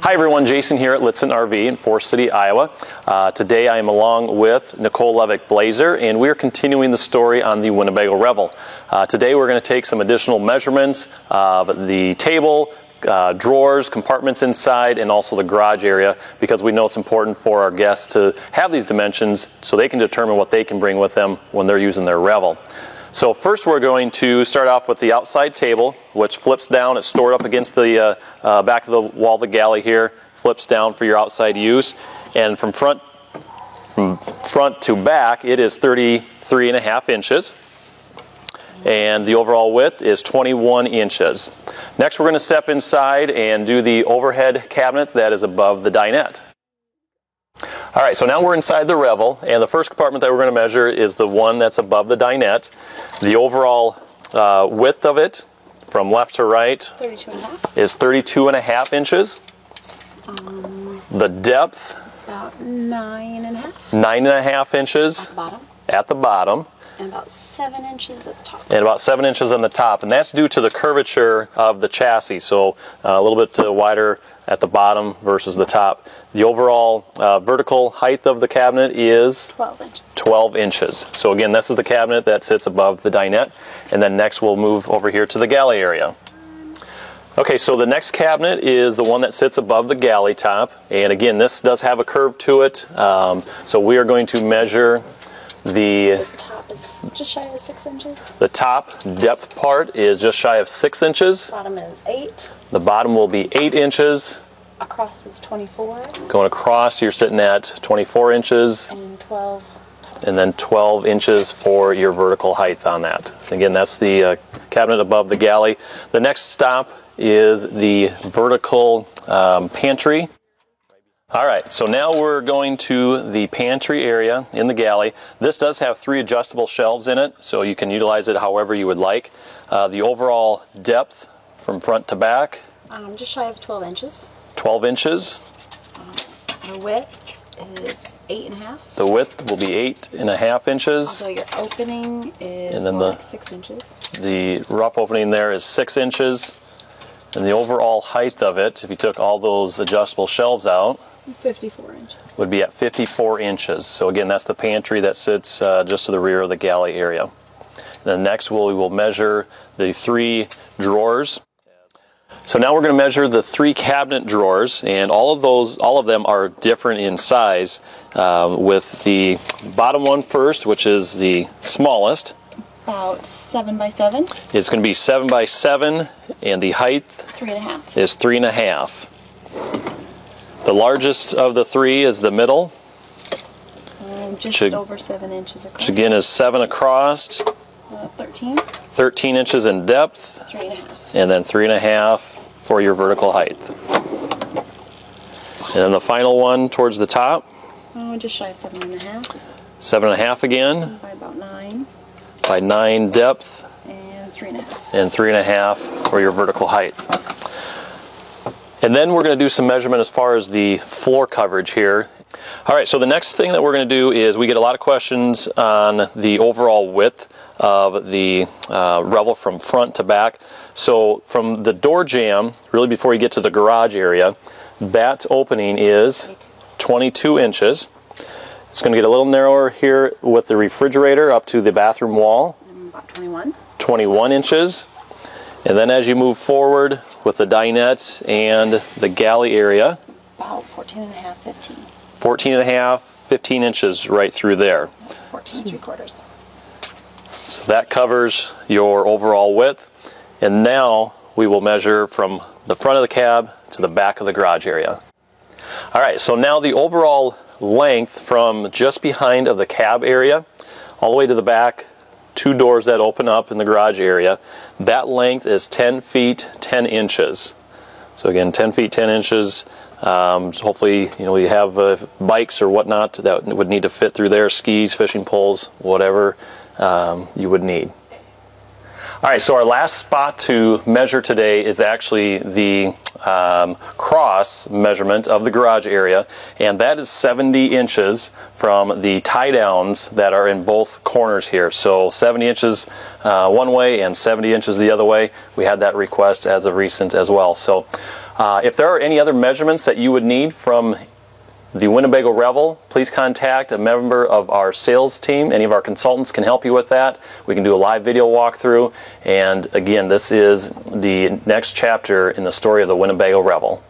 Hi everyone, Jason here at Lichtsinn RV in Forest City, Iowa. Today I am along with Nicole Levick Blazer, and we're continuing the story on the Winnebago Revel. Today we're going to take some additional measurements of the table, drawers, compartments inside, and also the garage area, because we know it's important for our guests to have these dimensions so they can determine what they can bring with them when they're using their Revel. So first we're going to start off with the outside table, which flips down. It's stored up against the back of the wall of the galley here, flips down for your outside use. And from front to back, it is 33.5 inches. And the overall width is 21 inches. Next we're going to step inside and do the overhead cabinet that is above the dinette. All right, so now we're inside the Revel, and the first compartment that we're going to measure is the one that's above the dinette. The overall width of it, from left to right, 32.5. is 32.5 inches. The depth, About 9.5. 9.5 inches At the bottom. And about 7 inches at the top. And about 7 inches on the top, and that's due to the curvature of the chassis, so a little bit wider at the bottom versus the top. The overall vertical height of the cabinet is 12 inches. 12 inches. So again, this is the cabinet that sits above the dinette, and then next we'll move over here to the galley area. Okay, so the next cabinet is the one that sits above the galley top, and again, this does have a curve to it, so we are going to measure the top is just shy of 6 inches. The top depth part is just shy of 6 inches. Bottom is 8. The bottom will be 8 inches. Across is 24. Going across, you're sitting at 24 inches. And 12. And then 12 inches for your vertical height on that. Again, that's the cabinet above the galley. The next stop is the vertical pantry. All right, so now we're going to the pantry area in the galley. This does have 3 adjustable shelves in it, so you can utilize it however you would like. The overall depth from front to back, Just shy of 12 inches. 12 inches. The width is 8.5. The width will be 8.5 inches. So your opening is And then more like 6 inches. The rough opening there is 6 inches. And the overall height of it, if you took all those adjustable shelves out, 54 inches. would be at 54 inches. So again, that's the pantry that sits just to the rear of the galley area. And then next we will measure the 3 drawers. So now we're going to measure the 3 cabinet drawers, and all of them are different in size, with the bottom one first, which is the smallest. About 7 by 7. It's going to be 7 by 7, and the height 3.5. is 3.5. The largest of the 3 is the middle, Just over 7 inches across. which again is 7 across, 13. 13 inches in depth, 3.5. and then 3.5 for your vertical height. And then the final one towards the top, Just shy of 7.5. 7.5 again, By about 9. by 9 depth, And 3.5. and 3.5 for your vertical height. And then we're going to do some measurement as far as the floor coverage here. All right, so the next thing that we're going to do is we get a lot of questions on the overall width of the Revel from front to back. So from the door jamb, really before you get to the garage area, that opening is 22 inches. It's going to get a little narrower here with the refrigerator up to the bathroom wall. About 21. 21 inches. And then as you move forward with the dinette and the galley area, About 14.5, 15. 14.5, 15 inches right through there. 14 3/4. So that covers your overall width. And now we will measure from the front of the cab to the back of the garage area. All right, so now the overall length from just behind of the cab area all the way to the back, 2 doors that open up in the garage area, that length is 10 feet 10 inches. So again, 10 feet 10 inches. So hopefully, we have bikes or whatnot that would need to fit through there, skis, fishing poles, whatever you would need. All right, so our last spot to measure today is actually the cross measurement of the garage area, and that is 70 inches from the tie downs that are in both corners here. So 70 inches one way and 70 inches the other way. We had that request as of recent as well. So If there are any other measurements that you would need from the Winnebago Revel, please contact a member of our sales team. Any of our consultants can help you with that. We can do a live video walkthrough. And again, this is the next chapter in the story of the Winnebago Revel.